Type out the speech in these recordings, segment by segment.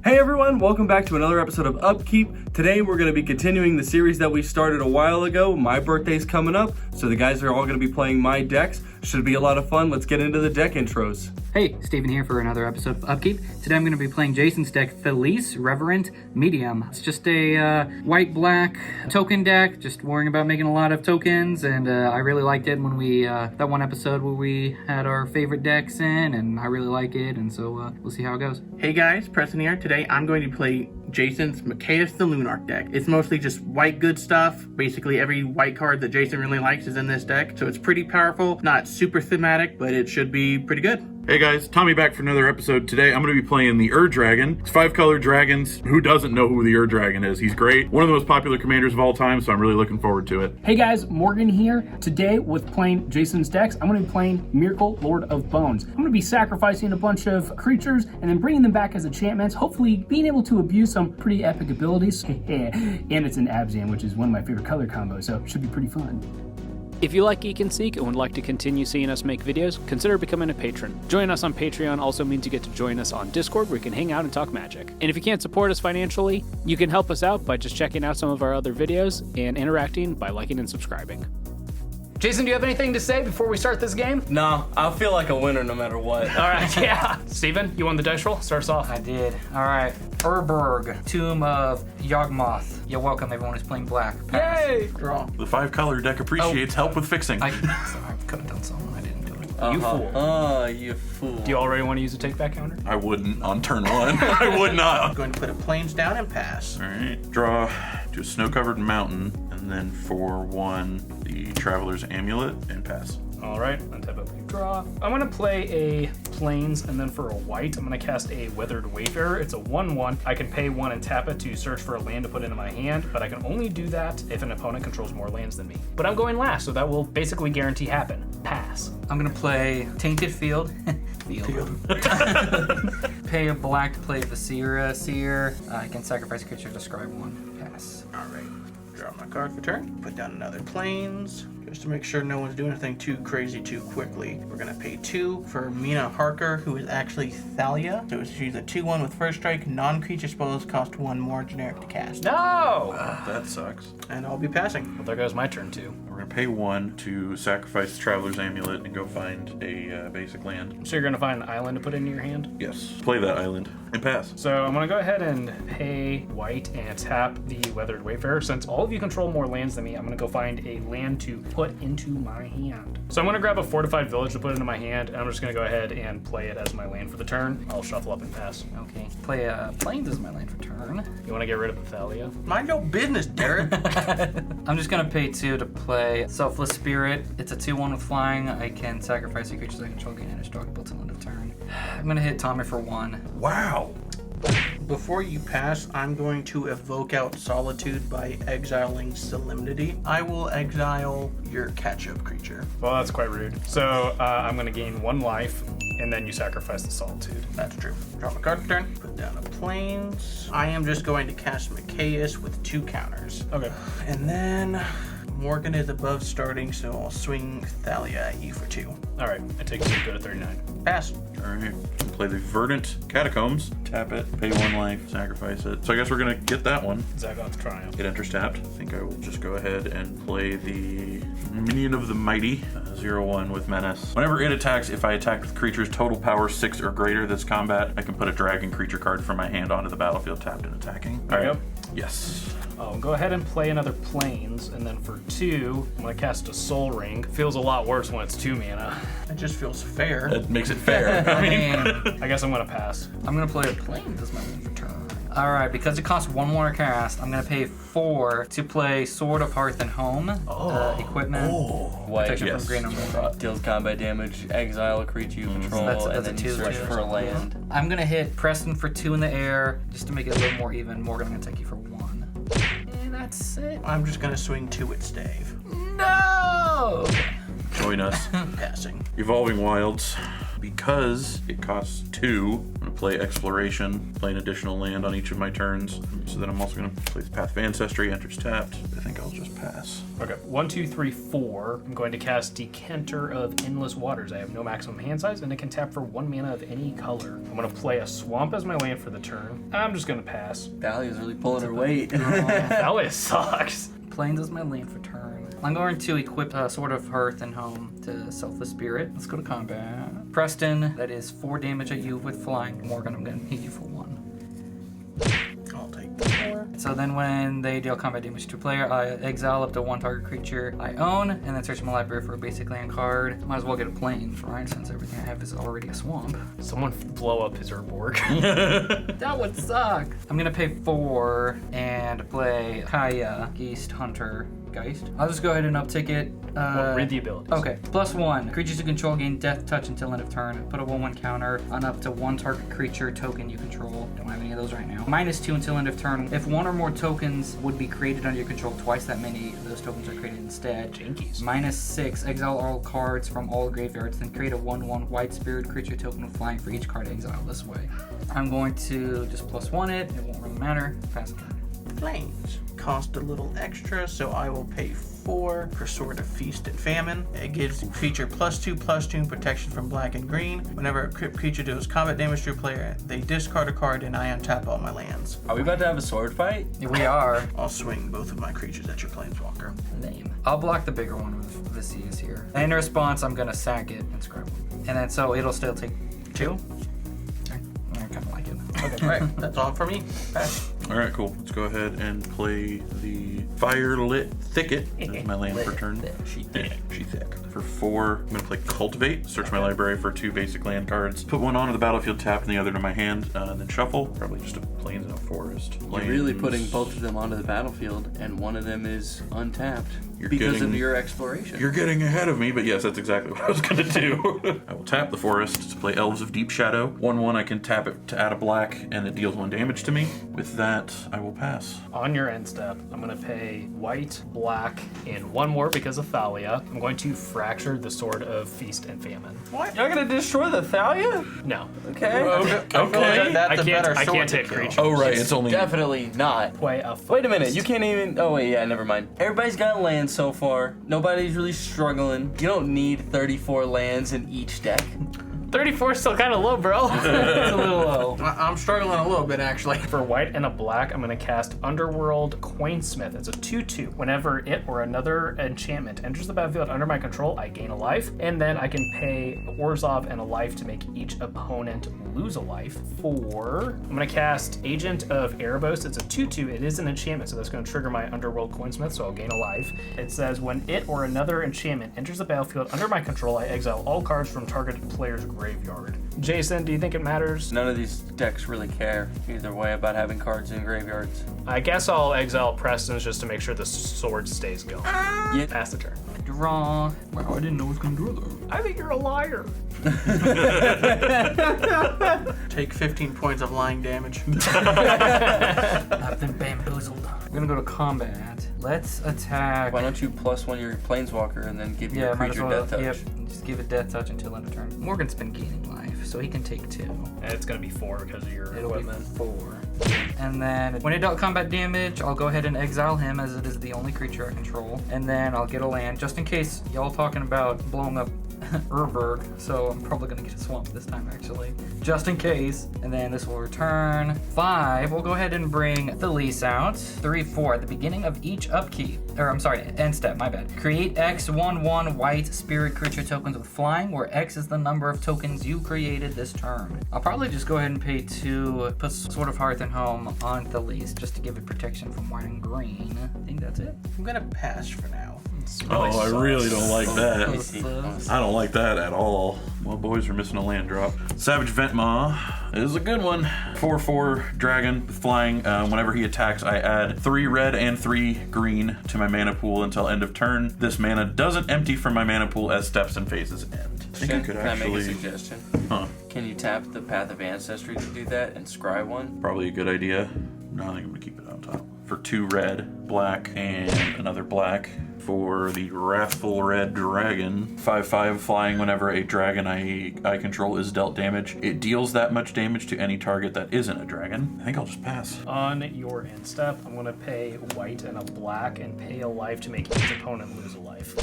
Hey everyone, welcome back to another episode of Upkeep. Today we're going to be continuing the series that we started a while ago. My birthday's coming up, so the guys are all going to be playing my decks. Should be a lot of fun. Let's get into the deck intros. Hey, Steven here for another episode of Upkeep. Today I'm going to be playing Jason's deck, Thalisse, Reverent, Medium. It's just a white-black token deck, just worrying about making a lot of tokens, and I really liked it when we, that one episode where we had our favorite decks in, and I really like it, and so we'll see how it goes. Hey guys, Preston here. Today I'm going to play Jason's Mikaeus the Lunarch deck. It's mostly just white good stuff. Basically every white card that Jason really likes is in this deck, so it's pretty powerful. Not super thematic, but it should be pretty good. Hey guys, Tommy back for another episode. Today I'm going to be playing the Dragon. It's 5-color dragons. Who doesn't know who the Dragon is? He's great. One of the most popular commanders of all time, so I'm really looking forward to it. Hey guys, Morgan here. Today with playing Jason's decks, I'm going to be playing Myrkul, Lord of Bones. I'm going to be sacrificing a bunch of creatures and then bringing them back as enchantments, hopefully being able to abuse some pretty epic abilities. And it's an Abzan, which is one of my favorite color combos, so it should be pretty fun. If you like Geek and Seek and would like to continue seeing us make videos, consider becoming a patron. Joining us on Patreon also means you get to join us on Discord where you can hang out and talk Magic. And if you can't support us financially, you can help us out by just checking out some of our other videos and interacting by liking and subscribing. Jason, do you have anything to say before we start this game? No, I feel like a winner no matter what. All right, yeah. Steven, you won the dice roll? Start us off. I did. All right. Urberg, Tomb of Yawgmoth. You're welcome, everyone who's playing black. Pass. Yay! Draw. The 5-color deck appreciates help with fixing. I could have done something. I didn't do it. You fool. Oh, you fool. Do you already want to use a take-back counter? I wouldn't on turn 1. I would I'm not. going to put a plains down and pass. All right, draw to a snow-covered mountain, and then for 1, the Traveler's Amulet, and pass. All right, untap up, draw. I'm gonna play a Plains, and then for a white, I'm gonna cast a Weathered Wayfarer. It's a 1/1. I can pay 1 and tap it to search for a land to put into my hand, but I can only do that if an opponent controls more lands than me. But I'm going last, so that will basically guarantee happen. Pass. I'm gonna play Tainted Field. Pay a black to play Viscera Seer. I can sacrifice a creature to describe 1. Pass. All right. Draw my card for turn. Put down another plains. Just to make sure no one's doing anything too crazy too quickly. We're gonna pay 2 for Mina Harker, who is actually Thalia. So she's a 2/1 with first strike. Non-creature spells cost 1 more generic to cast. No! That sucks. And I'll be passing. Well, there goes my turn too. We're going to pay 1 to sacrifice the Traveler's Amulet and go find a basic land. So you're gonna find an island to put into your hand? Yes. Play that island and pass. So I'm gonna go ahead and pay white and tap the Weathered Wayfarer. Since all of you control more lands than me, I'm gonna go find a land to put into my hand. So I'm gonna grab a Fortified Village to put into my hand, and I'm just gonna go ahead and play it as my land for the turn. I'll shuffle up and pass. Okay. Play Plains as my land for turn. You wanna get rid of the Thalia? Mind your business, Derek. I'm just gonna pay 2 to play Selfless Spirit. It's a 2/1 with flying. I can sacrifice a creature I control, gain indestructible till end of turn. I'm gonna hit Tommy for 1. Wow. Before you pass, I'm going to evoke out Solitude by exiling Solemnity. I will exile your catch-up creature. Well, that's quite rude. So I'm gonna gain 1 life, and then you sacrifice the Solitude. That's true. Draw my card for turn. Put down a plains. I am just going to cast Mikaeus with 2 counters. Okay. And then Morgan is above starting, so I'll swing Thalia at you for 2. All right, I take 2, go to 39. Pass. All right. Play the Verdant Catacombs. Tap it, pay 1 life, sacrifice it. So I guess we're going to get that one. Zagoth's Triumph. Get enters tapped. I think I will just go ahead and play the Minion of the Mighty, 0/1 with Menace. Whenever it attacks, if I attack with creatures total power 6 or greater this combat, I can put a dragon creature card from my hand onto the battlefield tapped and attacking. There you go. Yes. I'll go ahead and play another Plains, and then for 2, I'm gonna cast a Soul Ring. Feels a lot worse when it's 2 mana. It just feels fair. That makes it fair. I mean, And I guess I'm gonna pass. I'm gonna play a Plains as my land for turn. All right, because it costs 1 more to cast, I'm gonna pay 4 to play Sword of Hearth and Home. Equipment. White Protection yes. from green and red. deals combat damage, exile a creature you control, That's and a then you 2 search for a land. I'm gonna hit Preston for 2 in the air, just to make it a little more even. Morgan, I'm gonna take you for 1. And that's it. I'm just gonna swing 2 at Stave. No! join us. Passing. Evolving Wilds. Because it costs 2, I'm going to play Exploration, play an additional land on each of my turns. So then I'm also going to play the Path of Ancestry, enters tapped. I think I'll just pass. Okay, 1, 2, 3, 4. I'm going to cast Decanter of Endless Waters. I have no maximum hand size, and it can tap for 1 mana of any color. I'm going to play a Swamp as my land for the turn. I'm just going to pass. Thalia's really pulling her weight. Thalia sucks. Plains is my land for turn. I'm going to equip Sword of Hearth and Home to Selfless Spirit. Let's go to combat. Preston, that is 4 damage at you with flying. Morgan, I'm going to hit you for 1. I'll take the 4. So then when they deal combat damage to a player, I exile up to 1 target creature I own, and then search my library for a basic land card. Might as well get a Plains, right? Since everything I have is already a swamp. Someone blow up his Urborg. That would suck. I'm going to pay 4 and play Kaya, Geist, Hunter, Geist. I'll just go ahead and uptick it. Read the abilities. Okay. +1. Creatures you control gain death touch until end of turn. Put a 1/1 counter on up to 1 target creature token you control. Don't have any of those right now. -2 until end of turn. If 1 or more tokens would be created under your control, twice that many of those tokens are created instead. Jinkies. -6. Exile all cards from all graveyards. Then create a 1/1 white spirit creature token with flying for each card exiled this way. I'm going to just +1 it. It won't really matter. Pass it. Plains. Cost a little extra, so I will pay 4 for Sword of Feast and Famine. It gives creature +2/+2 protection from black and green. Whenever a creature deals combat damage to a player, they discard a card and I untap all my lands. Are we about to have a sword fight? We are. I'll swing both of my creatures at your Planeswalker. Lame. I'll block the bigger one with the Seas here. And in response, I'm gonna sack it and scrap one. And then so it'll still take 2. I kind of like it. Okay, alright, that's all for me. Pass. All right, cool. Let's go ahead and play the Firelit Thicket as my land for turn. She thick. She thick. For 4, I'm going to play Cultivate. Search my library for 2 basic land cards. Put one onto the battlefield, tap, and the other to my hand, and then shuffle. Probably just a Plains and a Forest. You're really putting both of them onto the battlefield, and one of them is untapped because of your exploration. You're getting ahead of me, but yes, that's exactly what I was going to do. I will tap the Forest to play Elves of Deep Shadow. 1/1, I can tap it to add a black, and it deals 1 damage to me. With that, I will pass. On your end step, I'm going to pay white, black, and 1 more because of Thalia. I'm going to fracture the Sword of Feast and Famine. What? You're gonna destroy the Thalia? No. Okay. Okay. That's a better I sword can't to hit kill. creatures. Oh, right. It's only... Definitely not. Play a Wait a minute, you can't even. Oh, wait, yeah, never mind. Everybody's got land so far. Nobody's really struggling. You don't need 34 lands in each deck. 34 is still kind of low, bro. It's a little low. I'm struggling a little bit, actually. For white and a black, I'm going to cast Underworld Coinsmith. It's a 2/2. Whenever it or another enchantment enters the battlefield under my control, I gain a life, and then I can pay Orzhov and a life to make each opponent lose a life. I'm going to cast Agent of Erebos. It's a 2/2. It is an enchantment, so that's going to trigger my Underworld Coinsmith, so I'll gain a life. It says, when it or another enchantment enters the battlefield under my control, I exile all cards from targeted player's graveyard. Jason, do you think it matters? None of these decks really care either way about having cards in graveyards. I guess I'll exile Preston's just to make sure the sword stays going. Yeah. Pass the turn. Draw. Wow, I didn't know it was gonna do that. I think you're a liar. Take 15 points of lying damage. I've been bamboozled. I'm gonna go to combat. Let's attack. Why don't you +1 your Planeswalker and then give your might as creature well. death touch? Yep. Just give it death touch until end of turn. Morgan's been gaining life, so he can take 2. And it's gonna be 4 because of your It'll equipment. be 4. And then when it dealt combat damage, I'll go ahead and exile him as it is the only creature I control. And then I'll get a land just in case y'all talking about blowing up Urborg, so I'm probably gonna get a swamp this time actually, just in case. And then this will return 5. We'll go ahead and bring Thalisse out. 3, 4 at the beginning of each upkeep, or I'm sorry, end step. My bad. Create X 1/1 white spirit creature tokens with flying, where X is the number of tokens you created this turn. I'll probably just go ahead and pay 2. Put Sword of Hearth and Home on Thalisse just to give it protection from white and green. I think that's it. I'm gonna pass for now. Oh, I really don't like that. Sucks. I don't like that at all. Well, boys, we're missing a land drop. Savage Ventmaw is a good one. 4/4 dragon with flying. Whenever he attacks, I add 3 red and 3 green to my mana pool until end of turn. This mana doesn't empty from my mana pool as steps and phases end. I think I could Can I make a actually... suggestion? Huh. Can you tap the Path of Ancestry to do that and scry one? Probably a good idea. No, I think I'm gonna keep it on top. For 2 red, black, and another black. for the Wrathful Red Dragon. 5/5 flying whenever a dragon I control is dealt damage. It deals that much damage to any target that isn't a dragon. I think I'll just pass. On your end step, I'm going to pay white and a black and pay a life to make each opponent lose a life.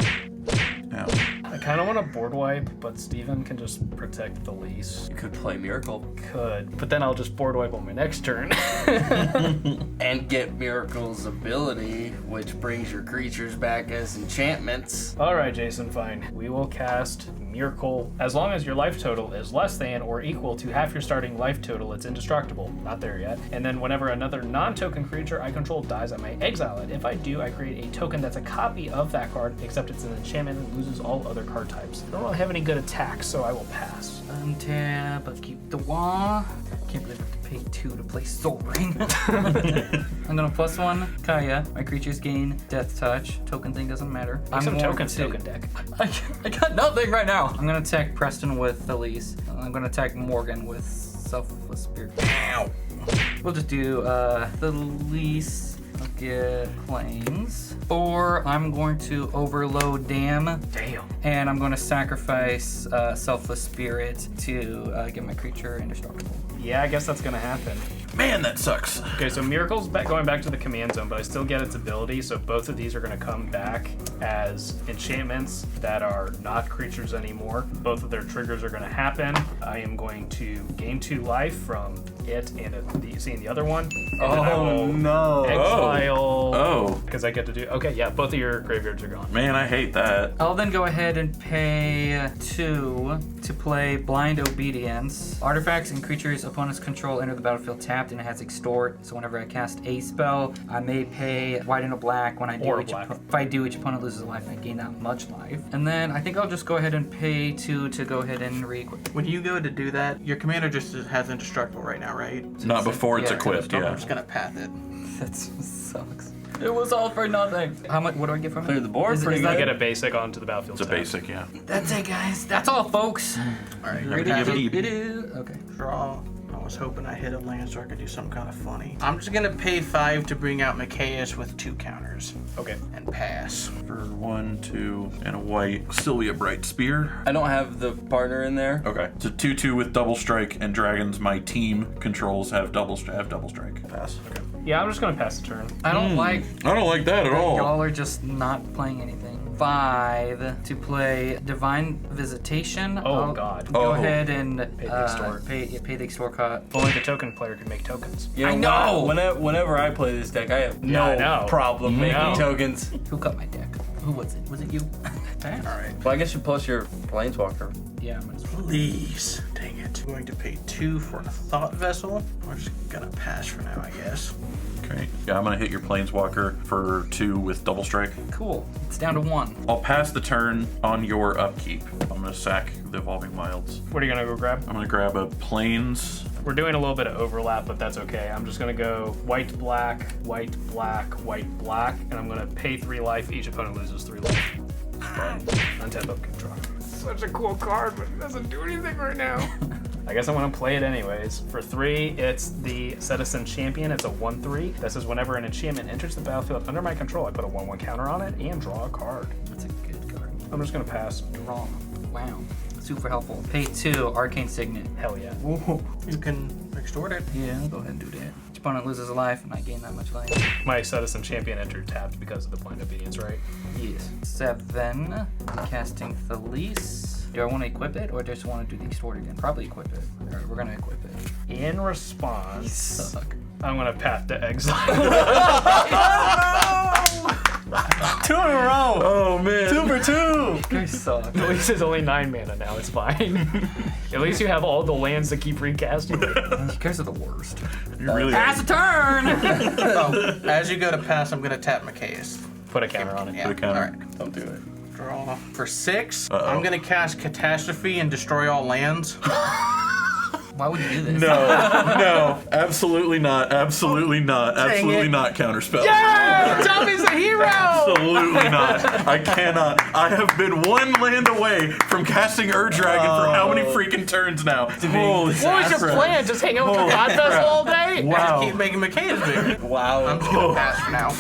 Ow. I kind of want to board wipe, but Steven can just protect Thalisse. You could play Myrkul. Could, but then I'll just board wipe on my next turn. And get Myrkul's ability, which brings your creatures back as enchantments. All right, Jason, fine. We will cast Myrkul. As long as your life total is less than or equal to half your starting life total, it's indestructible. Not there yet. And then whenever another non-token creature I control dies, I may exile it. If I do, I create a token that's a copy of that card, except it's an enchantment and loses all other card types. I don't really have any good attacks, so I will pass. Untap, upkeep the wall. Can't believe I have to pay 2 to play Soul Ring. I'm gonna +1 Kaya. My creatures gain Death Touch. Token thing doesn't matter. Make some going tokens, to- token deck. I got nothing right now. I'm gonna attack Preston with Thalisse. I'm gonna attack Morgan with Selfless Spirit. Ow. We'll just do Thalisse. I'll get Plains. Or I'm going to overload Dam. Damn. And I'm going to sacrifice Selfless Spirit to get my creature indestructible. Yeah, I guess that's gonna happen. Man, that sucks. Okay, so Myrkul's going back to the command zone, but I still get its ability, so both of these are gonna come back as enchantments that are not creatures anymore. Both of their triggers are gonna happen. I am going to gain 2 life from it and seeing the other one. And then I will no. exile. Oh. Because I get to do. Okay, yeah, both of your graveyards are gone. Man, I hate that. I'll then go ahead and pay 2 to play Blind Obedience. Artifacts and creatures opponent's control enter the battlefield tapped and it has Extort. So whenever I cast a spell, I may pay white and a black. When I do Or each black. if I do, each opponent loses a life and I gain that much life. And then I think I'll just go ahead and pay 2 to go ahead and re-equip. When you go to do that, your commander just has indestructible right now, right? Not before it's yeah, equipped, I'm yeah. just gonna path it. That sucks. It was all for nothing. How much? What do I get from it? Clear the board Is pretty You good. get a basic onto the battlefield. It's a tab. basic, yeah. That's it, guys. That's all, folks. All right, Ready path to it. give it- It is. Okay. Draw. I was hoping I hit a land so I could do something kind of funny. I'm just gonna pay 5 to bring out Mikaeus with 2 counters Okay. and pass. For 1, 2, and a white Sylvia Bright Spear. I don't have the partner in there. Okay. It's a 2/2 with double strike, and dragons my team controls have double strike. Pass. Okay. Yeah, I'm just gonna pass the turn. I don't like I don't like that at all. y'all are just not playing anything. 5 to play Divine Visitation. Oh, I'll God. Go Oh. ahead and Pay the extort. pay the extort cost. Only the token player can make tokens. You I know! Whenever I play this deck, I have Yeah, I know. no problem making No. tokens. Who cut my deck? Who was it? Was it you? All right. Well, I guess you plus your Planeswalker. Yeah, I'm gonna Please. Dang it. I'm going to pay 2 for a Thought Vessel. We're just gonna pass for now, I guess. Okay. Yeah, I'm gonna hit your Planeswalker for 2 with double strike. Cool. It's down to 1. I'll pass the turn on your upkeep. I'm gonna sack the Evolving Wilds. What are you gonna go grab? I'm gonna grab a Plains. We're doing a little bit of overlap, but that's okay. I'm just gonna go white, black, white, black, white, black, and I'm gonna pay 3 life. Each opponent loses 3 life. Untap upkeep draw. Such a cool card, but it doesn't do anything right now. I guess I want to play it anyways. For 3, it's the Citizen Champion. It's a 1/3. That says whenever an enchantment enters the battlefield under my control, I put a 1/1 counter on it and draw a card. That's a good card. I'm just gonna pass. Wrong. Wow. Super helpful. Pay 2, Arcane Signet. Hell yeah. You can extort it. Yeah, go ahead and do that. Each opponent loses a life and I gain that much life. My Citizen Champion entered tapped because of the Blind Obedience, right? Yes. 7. I'm casting Thalisse. Do I want to equip it or just want to do the extort again? Probably equip it. Alright, we're gonna equip it. In response, Suck. I'm gonna path to exile. 2 in a row. Oh man. 2 for 2. You guys suck. At least it's only 9 mana now, it's fine. At least you have all the lands to keep recasting. You guys are the worst. You really Pass a turn! Oh, as you go to pass, I'm gonna tap Mikaeus. Put a counter on it. Yeah. Put a counter. All right. Don't do it. Draw. For 6, Uh-oh. I'm gonna cast Catastrophe and destroy all lands. Why would you do this? No, absolutely not. Absolutely not. Absolutely it. not counterspell. Tommy's a hero! Absolutely not. I cannot. I have been 1 land away from casting Dragon for how many freaking turns now? Holy What was your crap. plan? Just hang out with the God Vessel all day? Just Wow. keep making Mikaeus bigger. Wow. I'm just gonna pass for now.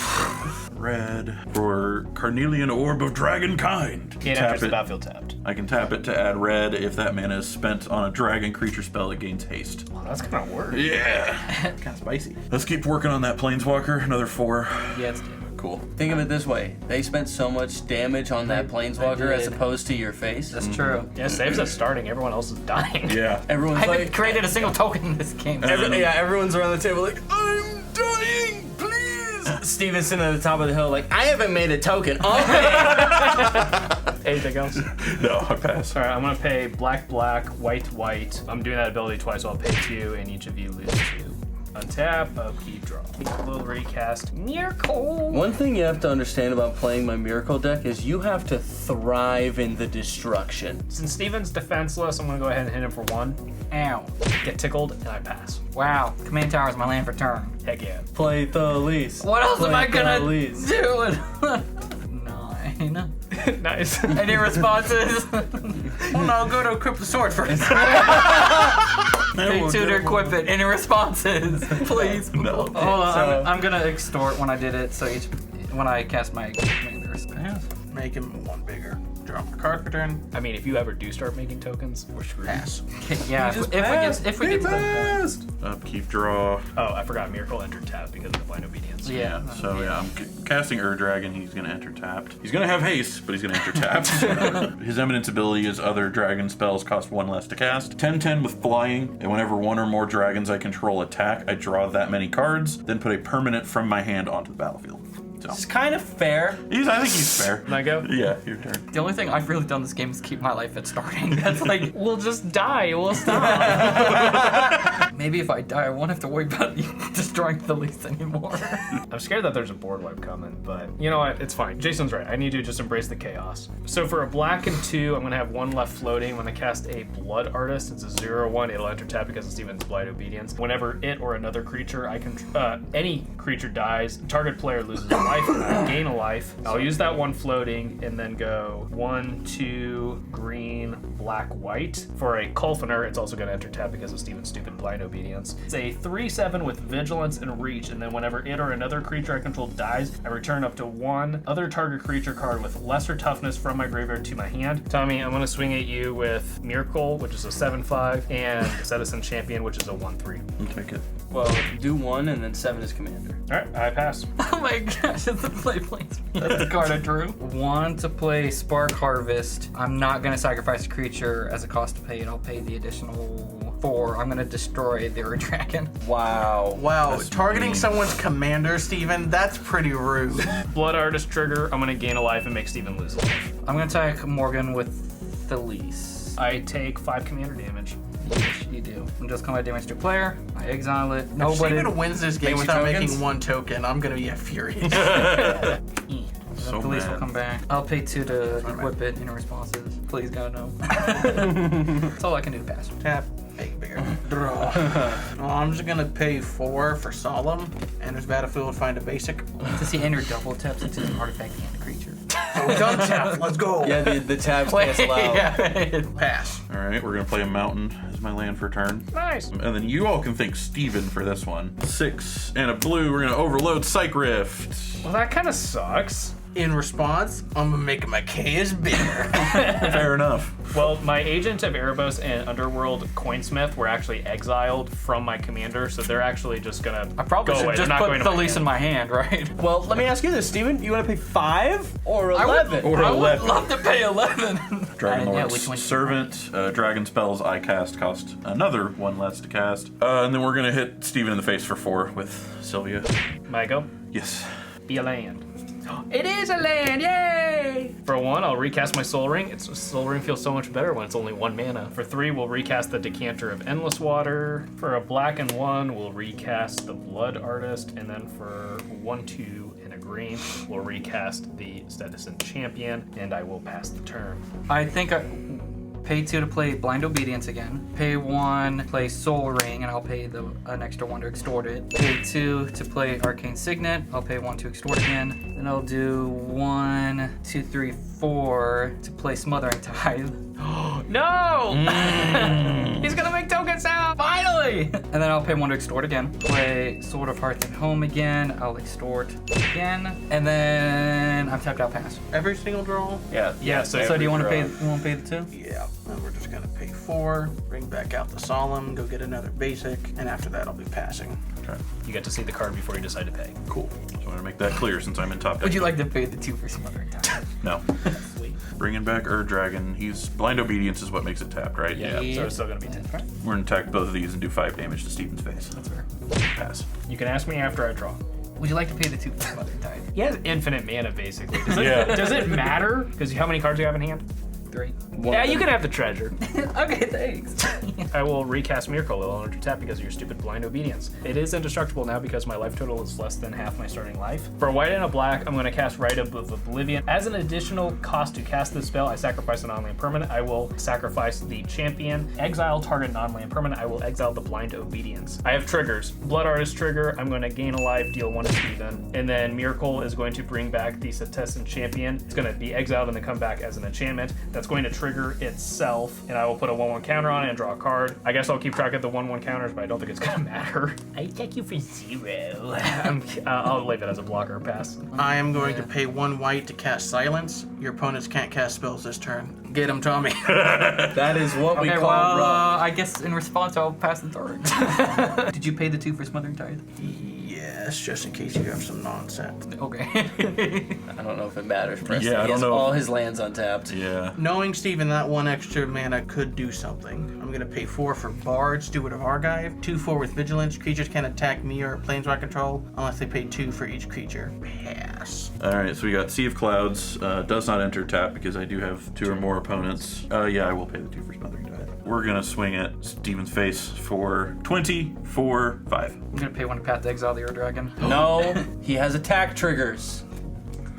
red for Carnelian Orb of Dragonkind. It Tap enters the it. battlefield tapped. I can tap it to add red. If that mana is spent on a dragon creature spell, it gains haste. Oh, that's kind of weird. Yeah. Kind of spicy. Let's keep working on that Planeswalker. Another 4. Yeah, it's good. Cool. Think of it this way: they spent so much damage on that planeswalker as opposed to your face. That's true. Yeah, saves us starting. Everyone else is dying. Yeah. Everyone's I haven't like, created a single token in this game. everyone's around the table like, I'm dying, please. Steven's sitting at the top of the hill like, I haven't made a token. Anything else? No, I pass. All right, I'm gonna pay black, white. I'm doing that ability twice, so I'll pay 2, and each of you lose 2. Untap, upkeep, draw. We'll recast Myrkul. One thing you have to understand about playing my Miracle deck is you have to thrive in the destruction. Since Steven's defenseless, I'm gonna go ahead and hit him for 1. Ow. Get tickled, and I pass. Wow. Command tower is my land for turn. Heck yeah. Play Thalisse. What else am I gonna Thalisse. do? 9. Nice. Any responses? Well, no, go to equip the sword first. Take 2 to equip it. Any responses? Please. No. Hold on. I'm gonna extort when I did it, so when I cast my commanders. Make him 1 bigger. Draw my card for turn. I mean, if you ever do start making tokens, we're screwed. Pass. Yeah, if we get to that point. Upkeep, draw. Oh, I forgot Miracle entered tap because of the blind obedience. Yeah. So yeah, I'm casting Dragon. He's gonna enter tapped. He's gonna have haste, but he's gonna enter tapped. His Eminence ability is other dragon spells cost 1 less to cast. 10/10 with flying, and whenever 1 or more dragons I control attack, I draw that many cards, then put a permanent from my hand onto the battlefield. So It's kind of fair. I think he's fair. Can I go? Yeah, your turn. The only thing I've really done this game is keep my life at starting. That's like, We'll just die. We'll stop. maybe if I die, I won't have to worry about destroying the least anymore. I'm scared that there's a board wipe coming, but you know what? It's fine. Jason's right. I need to just embrace the chaos. So for a black and 2, I'm gonna have 1 left floating. I'm gonna cast a Blood Artist. It's a 0/1. It'll enter tap because of Steven's Blind Obedience. Whenever it or another creature any creature dies, target player loses a life, I gain a life. I'll use that 1 floating and then go 1, 2, green, black, white. For a Colfiner, it's also gonna enter tap because of Steven's stupid Blind Obedience. It's a 3/7 with Vigilance and Reach, and then whenever it or another creature I control dies, I return up to 1 other target creature card with lesser toughness from my graveyard to my hand. Tommy, I'm gonna swing at you with Myrkul, which is a 7/5, and Citizen Champion, which is a 1/3. I'll take it. Well, do 1 and then 7 is commander. All right, I pass. Oh my gosh, it's a play planes. That's the card I drew. 1 to play Spark Harvest. I'm not gonna sacrifice a creature as a cost to pay it. I'll pay the additional 4. I'm gonna destroy the Ur Dragon. Wow. Wow, That's targeting mean. someone's commander, Steven, that's pretty rude. Blood Artist trigger, I'm gonna gain a life and make Steven lose a life. I'm gonna attack Morgan with Thalisse. I take 5 commander damage. Yes, you do. I'm just combat damage to a player. I exile it. If Nobody. Steven wins this game Make without tokens? making 1 token, I'm gonna be furious. So Thalisse will mad. come back. I'll pay 2 to equip it in responses. Please, God, no. That's all I can do to pass. Tap, make bigger. Draw. Well, I'm just gonna pay 4 for Solemn, and his battlefield find a basic. To see enter double tap since it's an artifact and a creature. Oh, done tap, let's go. Yeah, the tabs cancel out. Yeah. Pass. All right, we're gonna play a mountain as my land for turn. Nice. And then you all can thank Steven for this one. 6 and a blue, we're gonna overload Psych Rift. Well, that kind of sucks. In response, I'm gonna make Mikaeus bigger. Fair enough. Well, my Agent of Erebos and Underworld Coinsmith were actually exiled from my commander, so they're actually just gonna I probably go should away. just They're not put going to my Thalisse hand. in my hand, right? Well, let me ask you this, Steven. You want to pay 5 or I 11? would, Or I would 11. love to pay 11. Dragon Yeah, Lord's which one? Servant, dragon spells I cast cost another 1 less to cast. And then we're gonna hit Steven in the face for 4 with Sylvia. May I go? Yes. Be a land. It is a land, yay! For 1, I'll recast my Soul Ring. Soul Ring feels so much better when it's only 1 mana. For 3, we'll recast the Decanter of Endless Water. For a black and 1, we'll recast the Blood Artist. And then for 1, 2, and a green, we'll recast the Citizen Champion. And I will pass the turn. I think I pay 2 to play Blind Obedience again. Pay 1, play Soul Ring, and I'll pay an extra 1 to extort it. Pay 2 to play Arcane Signet. I'll pay 1 to extort again. Then I'll do 1, 2, 3, 4 to play Smothering Tithe. No! He's gonna make tokens now! Finally! Okay. And then I'll pay 1 to extort again. Play Sword of Hearth at home again. I'll extort again. And then I'm tapped out pass. Every single draw? Yeah. Yeah, so So do you want to draw. pay? You want to pay the 2? Yeah. And we're just gonna pay 4, bring back out the Solemn, go get another basic, and after that I'll be passing. Okay, You get to see the card before you decide to pay. cool. So I'm gonna make that clear since I'm in top deck. Would you like to pay the 2 for Smothering Tide? No. Bringing back Dragon. He's Blind Obedience is what makes it tapped, right? Yeah, so it's still gonna be 10. We're gonna attack both of these and do 5 damage to Steven's face. That's fair. Pass. You can ask me after I draw. Would you like to pay the 2 for Smothering Tide? He has infinite mana, basically. Yeah. Does it matter? Because how many cards do you have in hand? 3. Yeah, you can have the treasure. Okay, thanks. I will recast Myrkul. It'll enter tap because of your stupid blind obedience. It is indestructible now because my life total is less than half my starting life. For a white and a black, I'm going to cast Rite of Oblivion. As an additional cost to cast this spell, I sacrifice a non-land permanent. I will sacrifice the champion. Exile target non-land permanent. I will exile the blind obedience. I have triggers. Blood Artist trigger. I'm going to gain a life, deal 1 to Steven. And then Myrkul is going to bring back the Setessan champion. It's going to be exiled and then come back as an enchantment. That's going to trigger itself, and I will put a 1/1 counter on it and draw a card. I guess I'll keep track of the 1/1 counters, but I don't think it's gonna matter. I take you for 0. I'll leave it as a blocker. Pass. I am going to pay 1 white to cast Silence. Your opponents can't cast spells this turn. Get him, Tommy. That is what we Okay, call well, rough. I guess in response I'll pass the turn. Did you pay the 2 for Smothering Tide? Yes, just in case you have some nonsense. Okay. I don't know if it matters, Preston. Yeah, I He don't has know. all his lands untapped. Yeah. Knowing Steven, that 1 extra mana could do something. I'm gonna pay 4 for Bard, Steward of Argive, 2/4 with Vigilance. Creatures can attack me or planes I control unless they pay 2 for each creature. Pass. Alright, so we got Sea of Clouds. Does not enter tap because I do have 2 or more opponents. Yeah, I will pay the 2 for Smothering Tide. We're gonna swing at Steven's face for 24/5. I'm gonna pay 1 to Path to Exile the Dragon. No, he has attack triggers.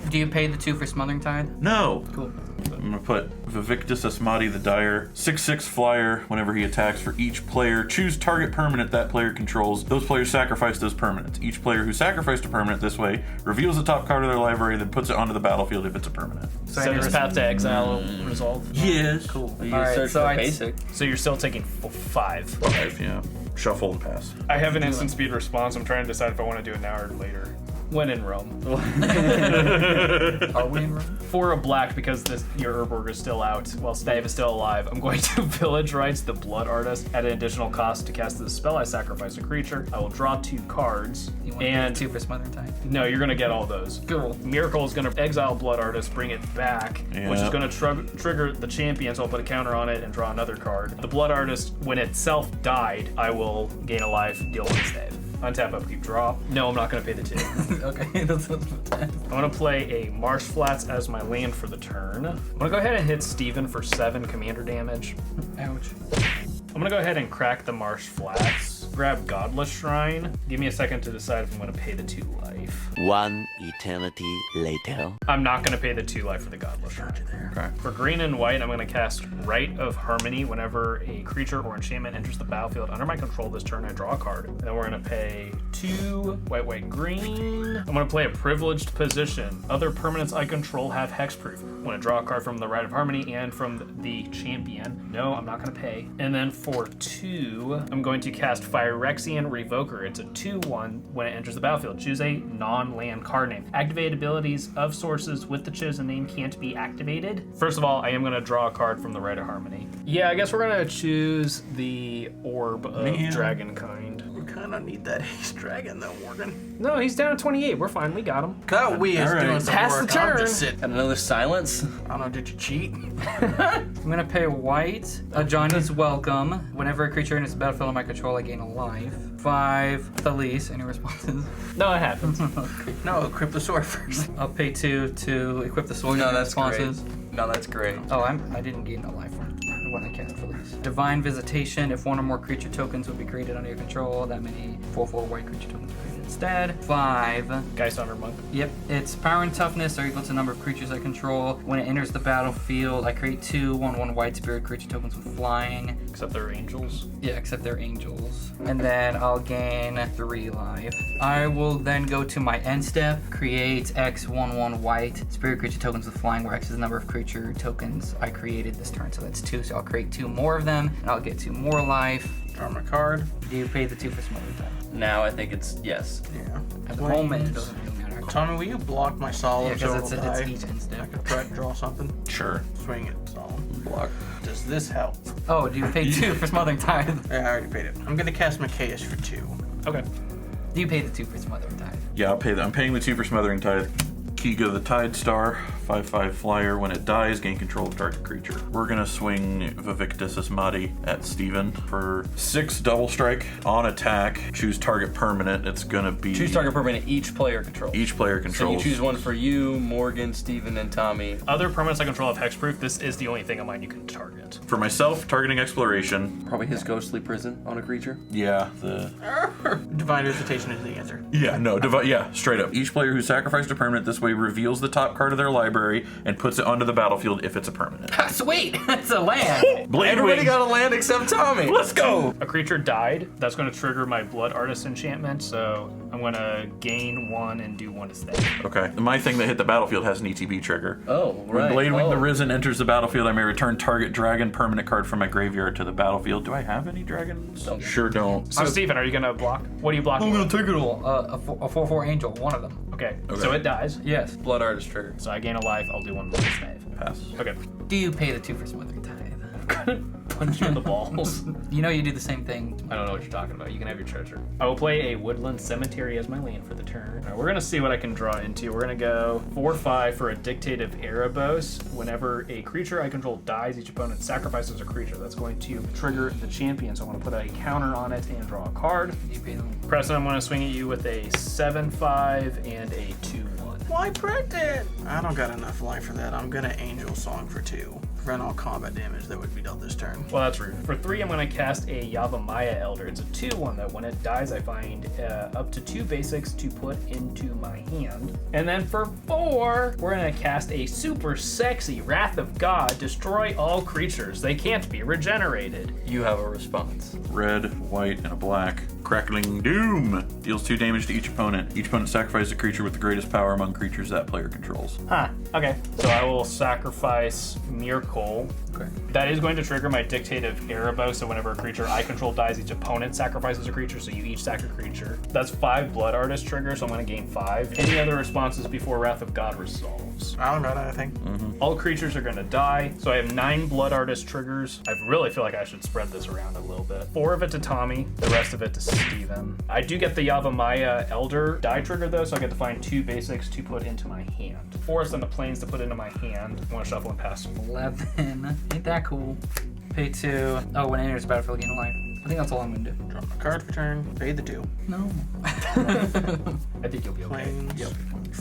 Do you pay the 2 for Smothering Tide? No! Cool. I'm gonna put Vivictus Asmati the Dire, 6/6 flyer. Whenever he attacks for each player, choose target permanent that player controls. Those players sacrifice those permanents. Each player who sacrificed a permanent this way reveals the top card of their library, then puts it onto the battlefield if it's a permanent. So does Path to Exile resolve? Yes. Cool. You Alright, search so for I basic. So you're still taking 5. 5, yeah. Shuffle and pass. I have an instant speed response. I'm trying to decide if I want to do it now or later. When in Rome. Are we in room? For a black, because your Urborg is still out while Stave is still alive, I'm going to Village Rites the Blood Artist at an additional cost to cast the spell. I sacrifice a creature. I will draw 2 cards. You want to pay the 2 for Smothering Tide? No, you're gonna get all those. Cool. Myrkul is gonna exile Blood Artist, bring it back, which is Yeah. gonna trigger the champion, so I'll put a counter on it and draw another card. The Blood Artist, when itself died, I will gain a life, deal 1 Stave. Untap, upkeep, draw. No, I'm not gonna pay the 2. Okay, that's I'm gonna play a Marsh Flats as my land for the turn. I'm gonna go ahead and hit Steven for 7 commander damage. Ouch. I'm gonna go ahead and crack the Marsh Flats. Grab Godless Shrine. Give me a second to decide if I'm gonna pay the 2 life. 1 eternity later. I'm not gonna pay the 2 life for the Godless Shrine. Okay. For green and white, I'm gonna cast Rite of Harmony. Whenever a creature or enchantment enters the battlefield under my control this turn, I draw a card. And then we're gonna pay 2 white, green. I'm gonna play a Privileged Position. Other permanents I control have hexproof. I'm gonna draw a card from the Rite of Harmony and from the champion. No, I'm not gonna pay. And then for 2, I'm going to cast Phyrexian Revoker. It's a 2/1 when it enters the battlefield. Choose a non-land card name. Activate abilities of sources with the chosen name can't be activated. First of all, I am going to draw a card from the Rite of Harmony. Yeah, I guess we're going to choose the Orb of Dragonkind. We kind of need that Haste Dragon though, Morgan. No, he's down at 28. We're fine. We got him. That we is Alright. doing some Pass the work. I'm turn. just sitting. And another silence. I don't know, did you cheat? I'm gonna pay white. Johnny's welcome. Whenever a creature enters the battlefield on my control, I gain a life. 5 Thalisse. Any responses? No, it happens. No, equip the sword first. I'll pay 2 to equip the sword. No, Any that's great. responses? No, that's great. Oh, I didn't gain a life from when I cast Thalisse. Divine Visitation. If 1 or more creature tokens would be created under your control, that many 4/4 white creature tokens are created instead. 5. Geist Hunter Monk. Yep, its power and toughness are equal to the number of creatures I control. When it enters the battlefield, I create 2 1/1 white spirit creature tokens with flying. Except they're angels. Yeah, except they're angels. And then I'll gain 3 life. I will then go to my end step, create X 1/1 white spirit creature tokens with flying, where X is the number of creature tokens I created this turn. So that's 2. So I'll create 2 more of them, and I'll get 2 more life. Draw my card. Do you pay the 2 for Smothering Tide? Now I think it's yes. Yeah. At the moment, it doesn't really matter. Tommy, will you block my solemn? Yeah, because so it'll die? it's each I instant. could try to draw something. Sure. Swing it, solemn. Block. Does this help? Oh, do you pay 2 for Smothering Tide? Yeah, I already paid it. I'm gonna cast Mikaeus for 2. Okay. Do you pay the 2 for Smothering Tide? Yeah, I'll pay that. I'm paying the 2 for Smothering Tide. Kiga the Tide Star, 5/5 flyer. When it dies, gain control of target creature. We're gonna swing Vivictus Asmati at Steven for 6 double strike. On attack, choose target permanent. It's gonna be... Choose target permanent each player controls. Each player So controls. you choose one for you, Morgan, Steven, and Tommy. Other permanents I control have hexproof. This is the only thing of mine you can target. For myself, targeting exploration. Probably his ghostly prison on a creature. Yeah, the... Divine Visitation is the answer. Yeah, no, yeah, straight up. Each player who sacrificed a permanent this way reveals the top card of their library and puts it onto the battlefield if it's a permanent. Sweet! That's a land! Blade Everybody Wing. got a land except Tommy. Let's go! A creature died. That's going to trigger my Blood Artist enchantment, so I'm going to gain 1 and do 1 instead. Okay, my thing that hit the battlefield has an ETB trigger. Oh, right. When Blade Wing the Oh. Risen enters the battlefield, I may return target dragon permanent card from my graveyard to the battlefield. Do I have any dragons? Don't. Sure don't. So, Steven, are you going to block? What are you blocking? take it all. A 4/4 angel, one of them. Okay, Okay. so it dies. Yes. Blood Artist trigger. So I gain a life. I'll do 1 more save. Pass. Okay. Do you pay the 2 for Smothering Tide? Punch you in the balls. You know you do the same thing. I don't know what you're talking about. You can have your treasure. I will play a Woodland Cemetery as my land for the turn. All right, we're going to see what I can draw into. We're going to go 4/5 for a Dictative Erebos. Whenever a creature I control dies, each opponent sacrifices a creature. That's going to trigger the champion. So I'm going to put a counter on it and draw a card. Do you pay them? Preston, I'm going to swing at you with a 7/5 and a 2/1. Why Preston? I don't got enough life for that. I'm gonna Angel Song for 2. Prevent all combat damage that would be dealt this turn. Well, that's rude. For 3, I'm going to cast a Yavimaya Elder. It's a 2/1 that when it dies, I find up to 2 basics to put into my hand. And then for 4, we're going to cast a super sexy Wrath of God. Destroy all creatures. They can't be regenerated. You have a response. Red, white, and a black. Crackling Doom deals 2 damage to each opponent. Each opponent sacrifices a creature with the greatest power among creatures that player controls. Huh. Okay. So I will sacrifice Myrkul. Okay. That is going to trigger my Dictative Erebos, so whenever a creature I control dies, each opponent sacrifices a creature, so you each sack a creature. That's 5 Blood Artist triggers, so I'm going to gain 5. Any other responses before Wrath of God resolves? I don't got anything. All creatures are going to die, so I have 9 Blood Artist triggers. I really feel like I should spread this around a little bit. 4 of it to Tommy, the rest of it to Steven. I do get the Yavimaya Elder die trigger, though, so I get to find 2 basics to put into my hand. 4 is on the planes to put into my hand. I want to shuffle and pass. 11. Ain't that cool? Pay 2. Oh, when it enters the battlefield, gain a life. I think that's all I'm gonna do. Draw my card for turn. Pay the 2. No. I think you'll be okay. Plains.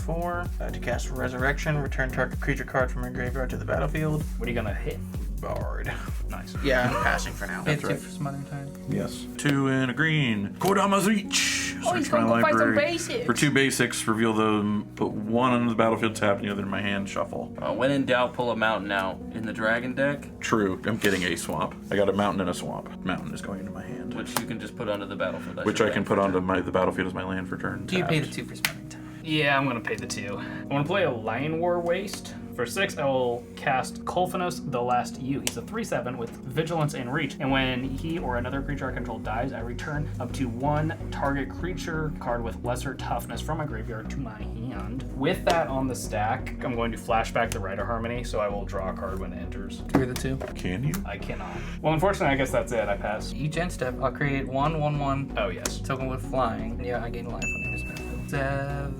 4. To cast Resurrection, return target creature card from your graveyard to the battlefield. What are you gonna hit? Bard. Nice. Yeah, I'm passing for now. Pay the 2 for Smothering Tide. Yes. 2 and a green. Kodama's Reach. Oh, he's Search gonna my go find some library. basics. For 2 basics, reveal them, put 1 on the battlefield tab and the other in my hand, shuffle. When in doubt, pull a mountain out. In the dragon deck, True, I'm getting a swamp. I got a mountain and a swamp. Mountain is going into my hand. which you can just put onto the battlefield. That's Which your I can land put for onto turn. the battlefield as my land for turn. Do you pay the tapped. 2 for Smothering Tide? Yeah, I'm gonna pay the 2. I want to play a Lion War Waste. For 6, I will cast Kolphanos the Last You. He's a 3/7 with Vigilance and Reach. And when he or another creature I control dies, I return up to 1 target creature card with lesser toughness from my graveyard to my hand. With that on the stack, I'm going to flashback the Rider Harmony, so I will draw a card when it enters. Pay the 2. Can you? I cannot. Well, unfortunately, I guess that's it. I pass. Each end step, I'll create 1/1/1 Oh, yes. token with flying. Yeah, I gain life when it is battlefield. 7.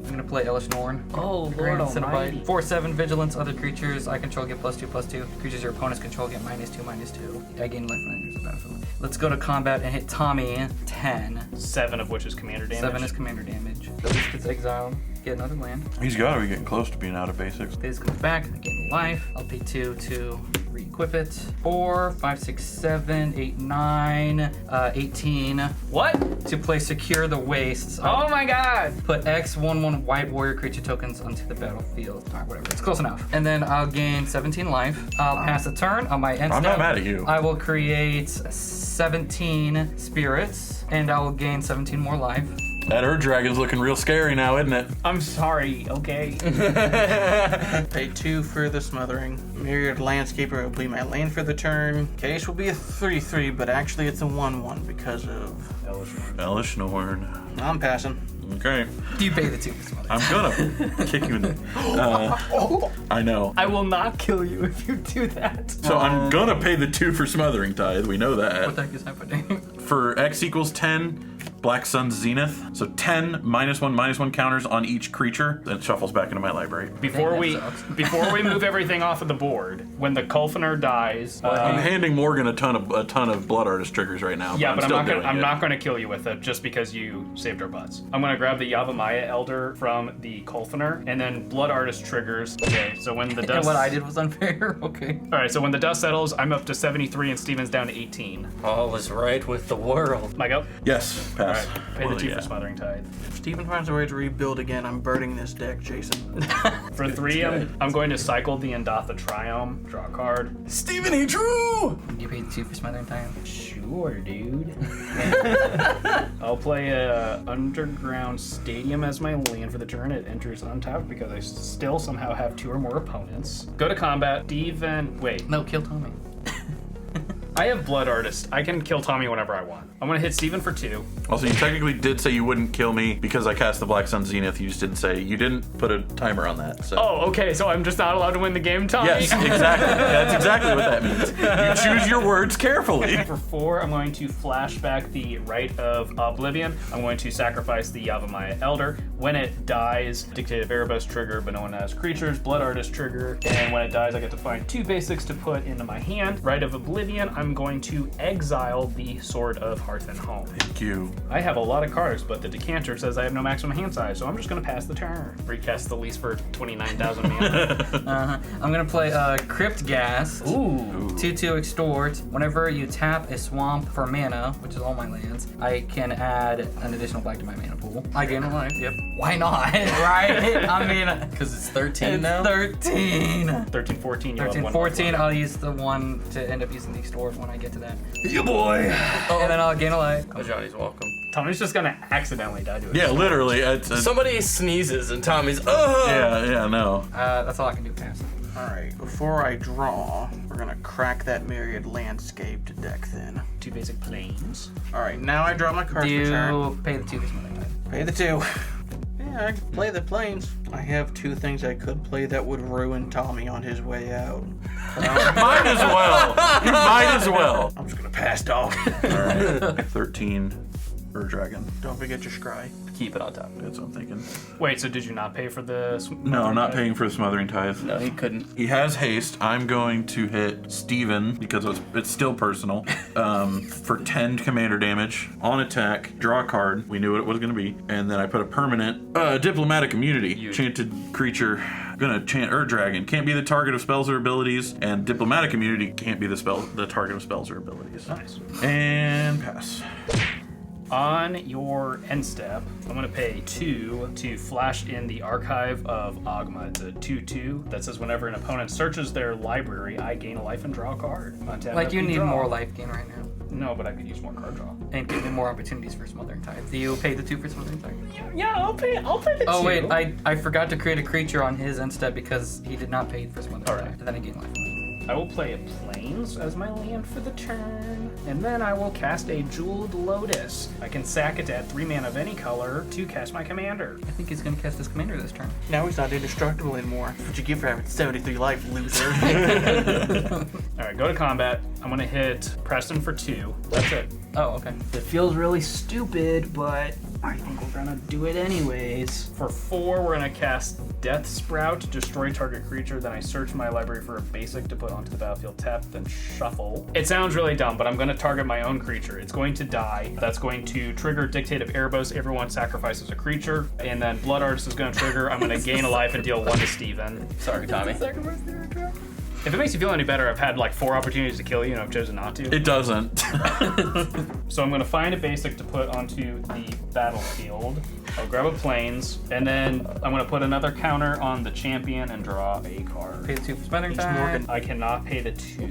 I'm gonna play Elish Norn. Oh, Grand Lord Cenobite. almighty. 4/7 vigilance. Other creatures I control get +2/+2. Creatures your opponents control get -2/-2. I gain life when it enters the battlefield. Let's go to combat and hit Tommy. 10. 7 of which is commander damage. 7 is commander damage. Thalisse gets exiled. Get another land. He's got to be getting close to being out of basics. This goes back. I gain life. I'll pay 2 to re-equip it. 4, 5, 6, 7, 8, 9, 18. What? To play Secure the Wastes. Oh my god! Put X 1/1 white warrior creature tokens onto the battlefield. Alright, whatever. It's close enough. And then I'll gain 17 life. I'll pass a turn on my end I'm step. not mad at you. I will create 17 spirits, and I will gain 17 more life. That Ur Dragon's looking real scary now, isn't it? I'm sorry, okay? Pay 2 for the Smothering. Myriad Landscaper will be my land for the turn. Case will be a 3/3, but actually it's a 1/1 because of... Elish Norn. I'm passing. Okay. Do you pay the 2 for smothering? I'm gonna kick you in the... I know. I will not kill you if you do that. So I'm gonna pay the 2 for Smothering Tithe. We know that. What the heck is happening? For X equals 10, Black Sun's Zenith. So 10 -1/-1 counters on each creature. Then it shuffles back into my library. Before we sucks. before we move everything off of the board, when the Kulfiner dies, I'm handing Morgan a ton of Blood Artist triggers right now. yeah, but still doing I'm it. not gonna kill you with it just because you saved our butts. I'm gonna grab the Yavimaya Elder from the Kulfiner, and then Blood Artist triggers. Okay, so when the dust. And what I did was unfair. Okay. All right, so when the dust settles, I'm up to 73 and Steven's down to 18. All is right with the world. Mike up. Yes, All pass. right, pay the Well, 2 yeah. for Smothering Tithe. If Steven finds a way to rebuild again, I'm burning this deck, Jason. For 3, I'm going to cycle the Endatha Triome, draw a card. Stephen, he drew! You paid 2 for smothering time? Sure, dude. I'll play a Underground Stadium as my land for the turn. It enters untapped because I still somehow have 2 or more opponents. Go to combat. Steven, wait. No, kill Tommy. I have Blood Artist. I can kill Tommy whenever I want. I'm gonna hit Steven for 2. Also, you technically did say you wouldn't kill me because I cast the Black Sun Zenith. You just didn't say, you didn't put a timer on that. So. Oh, okay, so I'm just not allowed to win the game, Tommy? Yes, exactly. That's exactly what that means. You choose your words carefully. For 4, I'm going to flash back the Rite of Oblivion. I'm going to sacrifice the Yavimaya Elder. When it dies, Dictative Erebos trigger, but no one has creatures, Blood Artist trigger, and when it dies, I get to find 2 basics to put into my hand. Rite of Oblivion, I'm going to exile the Sword of Hearth and Home. Thank you. I have a lot of cards, but the decanter says I have no maximum hand size, so I'm just going to pass the turn. Recast Thalisse for 29,000 mana. I'm gonna play Crypt Ghast. Ooh. 2/2 extort. Whenever you tap a swamp for mana, which is all my lands, I can add an additional black to my mana pool. I gain a life. Yep. Why not? Right? I mean, Because it's 13 it's now? 13. 13, 14, you have 13, 1 14. I'll use the one to end up using the extort when I get to that. Yeah, boy. And then I'll gain a life. Oh, Johnny's welcome. Tommy's just going to accidentally die to it. Yeah, literally. Somebody sneezes and Tommy's, Yeah, no. That's all I can do. Pass. Alright, before I draw, we're gonna crack that Myriad Landscape to deck thin. 2 basic planes. Alright, now I draw my card Do for turn. you pay the 2 for smothering time? Pay the 2. Yeah, I can play the planes. I have 2 things I could play that would ruin Tommy on his way out. Might as well. You might as well. I'm just gonna pass, dog. Alright. 13 Ur Dragon. Don't forget your scry. keep it on top. That's what I'm thinking. Wait, so did you not pay for the... No, I'm not paying for the Smothering Tithe. No, he couldn't. He has haste. I'm going to hit Steven because it's still personal for 10 commander damage on attack. Draw a card. We knew what it was going to be. And then I put a permanent diplomatic immunity. Chanted creature. Gonna chant Ur Dragon. Can't be the target of spells or abilities. And diplomatic immunity can't be the target of spells or abilities. Nice. And pass. On your end step, I'm going to pay 2 to flash in the Archive of Ogma. It's a 2/2 that says whenever an opponent searches their library, I gain a life and draw a card. Untap, Like, you upkeep, need draw. more life gain right now. No, but I could use more card draw. And give me more opportunities for Smothering Tithe. Do you pay the 2 for Smothering Tithe? Yeah, I'll pay the 2. Oh, wait, I forgot to create a creature on his end step because he did not pay for Smothering Alright. Tithe. And then I gain life. I will play a Plains as my land for the turn, and then I will cast a Jeweled Lotus. I can sack it to add 3 mana of any color to cast my commander. I think he's gonna cast his commander this turn. Now he's not indestructible anymore. That's what you get for having 73 life, loser. Alright, go to combat. I'm gonna hit Preston for 2. That's it. Oh, okay. It feels really stupid, but I think we're gonna do it anyways. For 4, we're gonna cast Death Sprout, destroy target creature, then I search my library for a basic to put onto the battlefield, tap, then shuffle. It sounds really dumb, but I'm gonna target my own creature. It's going to die. That's going to trigger Dictative Erebos. Everyone sacrifices a creature, and then Blood Artist is gonna trigger. I'm gonna gain a life and deal 1 to Steven. Sorry, Tommy. If it makes you feel any better, I've had like 4 opportunities to kill you and I've chosen not to. It doesn't. So I'm gonna find a basic to put onto the battlefield. I'll grab a Plains, and then I'm gonna put another counter on the champion and draw a card. Pay the 2 for Smothering Thanks, Morgan. Tithe. I cannot pay the 2.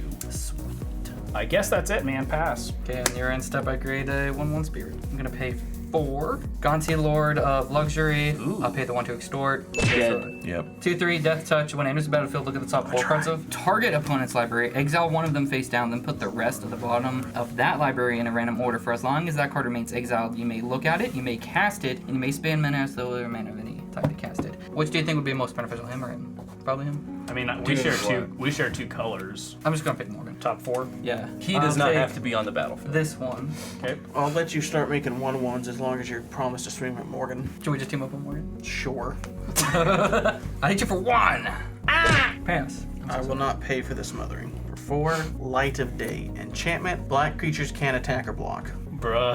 I guess that's it, man. Pass. Okay, on your end step, I create a 1/1 spirit. I'm gonna pay 4. Gonti, Lord of Luxury. I'll pay the 1 to extort. Dead. Yep. 2/3 Death Touch. When it enters the battlefield, look at the top 4 cards of target opponent's library. Exile one of them face down, then put the rest at the bottom of that library in a random order. For as long as that card remains exiled, you may look at it, you may cast it, and you may spend mana as though there mana of any type to cast it. Which do you think would be most beneficial, him or him? Probably him. I mean, we share two colors. I'm just gonna pick Morgan. Top 4. Yeah. He does not have to be on the battlefield. This one. Okay. I'll let you start making 1/1s as long as you promise to swing with Morgan. Should we just team up with Morgan? Sure. I hit you for 1. Pass. I will not pay for the smothering. For 4, Light of Day. Enchantment, black creatures can't attack or block. Bruh.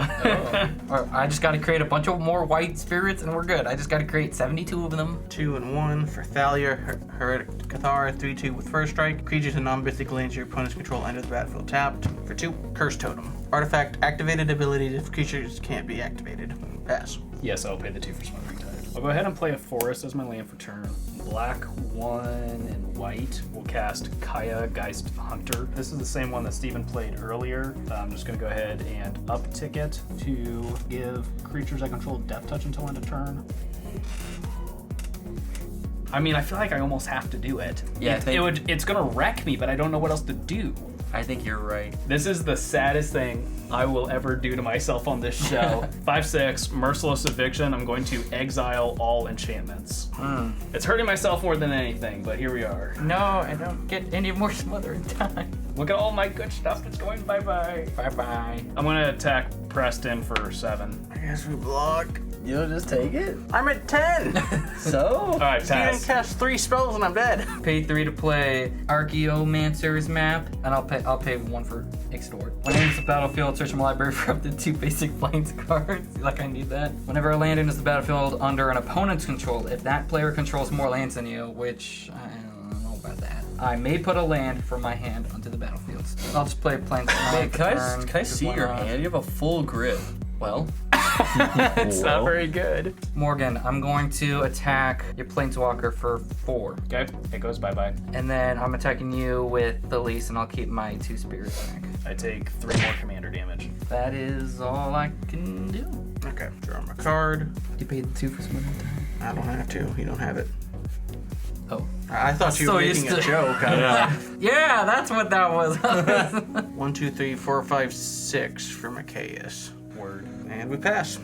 Alright, I just gotta create a bunch of more white spirits and we're good. I just gotta create 72 of them. 2 and 1 for Thalia, Heretic Cathar, 3/2 with first strike. Creatures and non-mythic lands your opponent's control enter the battlefield tapped. For 2, Curse Totem. Artifact activated ability if creatures can't be activated. Pass. Yes, I'll pay the 2 for Smothering Tide. I'll go ahead and play a forest as my land for turn. Black 1 and white will cast Kaya Geist Hunter. This is the same one that Steven played earlier. I'm just going to go ahead and uptick it to give creatures I control Death Touch until end of turn. I mean, I feel like I almost have to do it. Yeah, It's going to wreck me, but I don't know what else to do. I think you're right. This is the saddest thing I will ever do to myself on this show. 5/6, Merciless Eviction. I'm going to exile all enchantments. It's hurting myself more than anything, but here we are. No, I don't get any more smothering time. Look at all my good stuff that's going bye-bye. Bye-bye. I'm going to attack Preston for 7. I guess we block. You'll just take it? I'm at 10! So? All right, Steven pass. casts 3 spells and I'm dead. Pay 3 to play Archaeomancer's map, and I'll pay 1 for Extort. When it enters the battlefield, search my library for up to 2 basic planes cards. Like I need that. Whenever a land enters the battlefield under an opponent's control, if that player controls more lands than you, which I don't know about that, I may put a land from my hand onto the battlefield. I'll just play planes. Man, can I see your hand? You have a full grip. Well, It's not very good. Morgan, I'm going to attack your Planeswalker for 4. Okay, it goes bye-bye. And then I'm attacking you with Thalisse, and I'll keep my 2 spirits back. I take 3 more commander damage. That is all I can do. Okay, draw my card. You paid the 2 for some time. I don't have to. You don't have it. Oh. I thought you So were used making a to- joke. Yeah, that's what that was. 1, 2, 3, 4, 5, 6 for Mikaeus. Word. And we pass.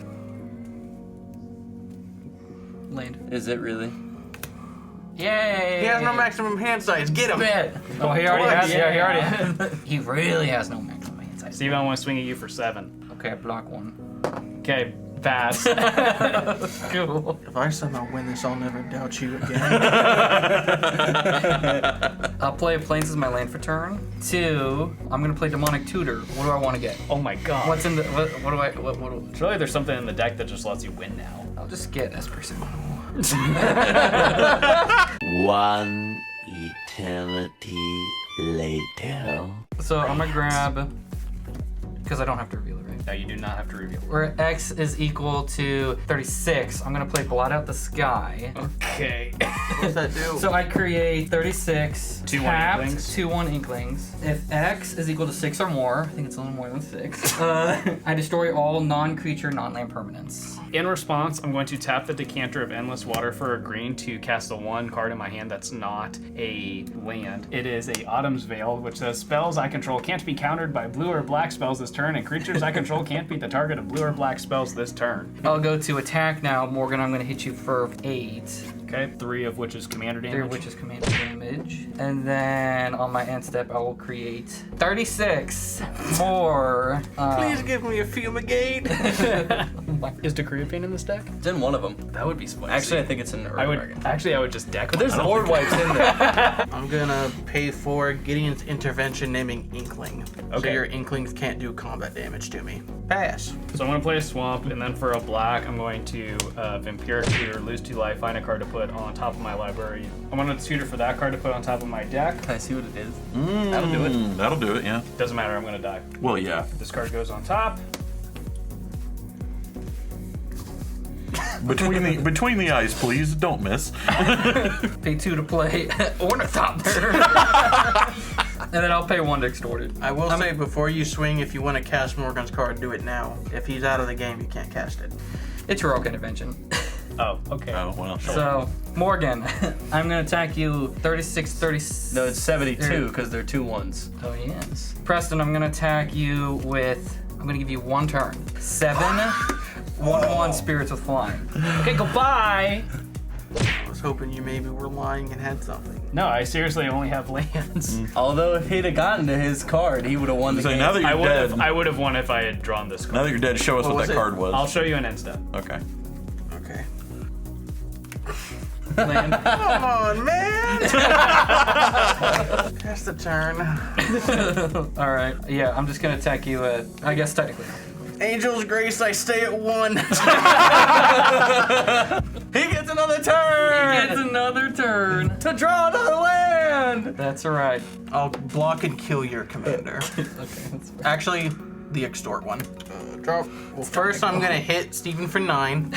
Land. is it really? Yay! He has no maximum hand size. Get him. Bet. Oh, he already has. Yeah, he already has. He really has no maximum hand size. Steve, I want to swing at you for 7. Okay, I block 1. Okay, pass. Cool. If I somehow win this, I'll never doubt you again. I'll play Plains as my land for turn. 2. I'm gonna play Demonic Tutor. What do I want to get? Oh my god. What's in the? What do? Surely there's something in the deck that just lets you win now. I'll just get Espresso. One eternity later. So I'm gonna grab, because I don't have to reveal it, right? No, you do not have to reveal. Where X is equal to 36, I'm gonna play Blot Out the Sky. Okay. What's that do? So I create 36 2/1 tapped, Inklings. 2/1 Inklings. If X is equal to 6 or more, I think it's a little more than 6, I destroy all non-creature, non-land permanents. In response, I'm going to tap the Decanter of Endless Water for a green to cast the 1 card in my hand that's not a land. It is a Autumn's Veil, which says spells I control can't be countered by blue or black spells this turn, and creatures I control can't beat the target of blue or black spells this turn. I'll go to attack now. Morgan, I'm gonna hit you for 8. Okay, 3 of which is commander 3 damage. of which is commander damage. And then on my end step, I will create 36 more. Please give me a fumigate. Is Decree of Pain in this deck? It's in one of them. That would be spicy. Actually, I think it's in I Dragon. would just deck. But there's board wipes in there. I'm gonna pay for Gideon's intervention naming Inkling. So Okay. your Inklings can't do combat damage to me. Pass. So I'm going to play a swamp, and then for a black, I'm going to Vampiric Tutor, lose 2 life, find a card to put on top of my library. I'm going to tutor for that card to put on top of my deck. Can I see what it is? That'll do it. That'll do it, yeah. Doesn't matter, I'm going to die. Well, yeah. This card goes on top. Between the eyes, please. Don't miss. Pay 2 to play Ornithopter. then I'll pay 1 to extort it. I will say before you swing, if you want to cast Morgan's card, do it now. If he's out of the game, you can't cast it. It's heroic intervention. Oh, okay. Oh, well. So, Morgan, I'm gonna attack you 36, 30. No, it's 72 because they're 2-1s. Oh, yes. Preston, I'm gonna attack you with. I'm gonna give you 1 turn. 7, 1/1 spirits with flying. Okay, goodbye. I was hoping you maybe were lying and had something. No, I seriously only have lands. Although if he'd have gotten to his card, he would have won the So game. now that you're dead, I would have won if I had drawn this card. now that you're dead, show us What what was that it? card was. I'll show you an end step. Okay. Okay. Land. Come on, man! That's the turn. All right. Yeah, I'm just gonna attack you. I guess technically. Angel's Grace, I stay at 1. He gets another turn! It's another turn. To draw another land! That's all right. I'll block and kill your commander. Okay. That's fine. Actually, the extort one. Draw. Well, first I'm gonna hit Steven for 9.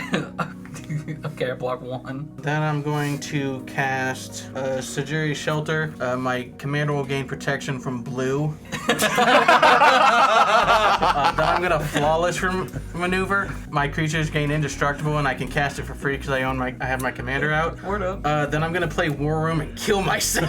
Okay, I block 1. Then I'm going to cast Sajiri's Shelter. My commander will gain protection from blue. Then I'm gonna Flawless Maneuver. My creatures gain indestructible, and I can cast it for free because I have my commander out. Word up. Then I'm gonna play War Room and kill myself.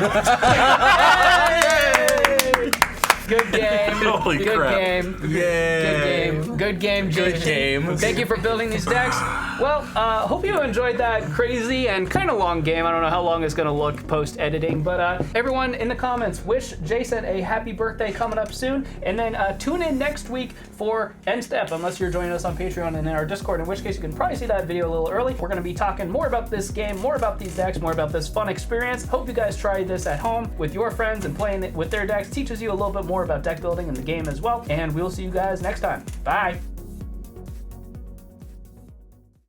Good game. Holy Good crap. game. Good game. Good game, Jason. game. Thank you for building these decks. Well, hope you enjoyed that crazy and kind of long game. I don't know how long it's going to look post-editing, but everyone in the comments, wish Jason a happy birthday coming up soon, and then tune in next week for End Step, unless you're joining us on Patreon and in our Discord, in which case you can probably see that video a little early. We're going to be talking more about this game, more about these decks, more about this fun experience. Hope you guys try this at home with your friends and playing it with their decks. Teaches you a little bit more about deck building in the game as well, and we'll see you guys next time. Bye!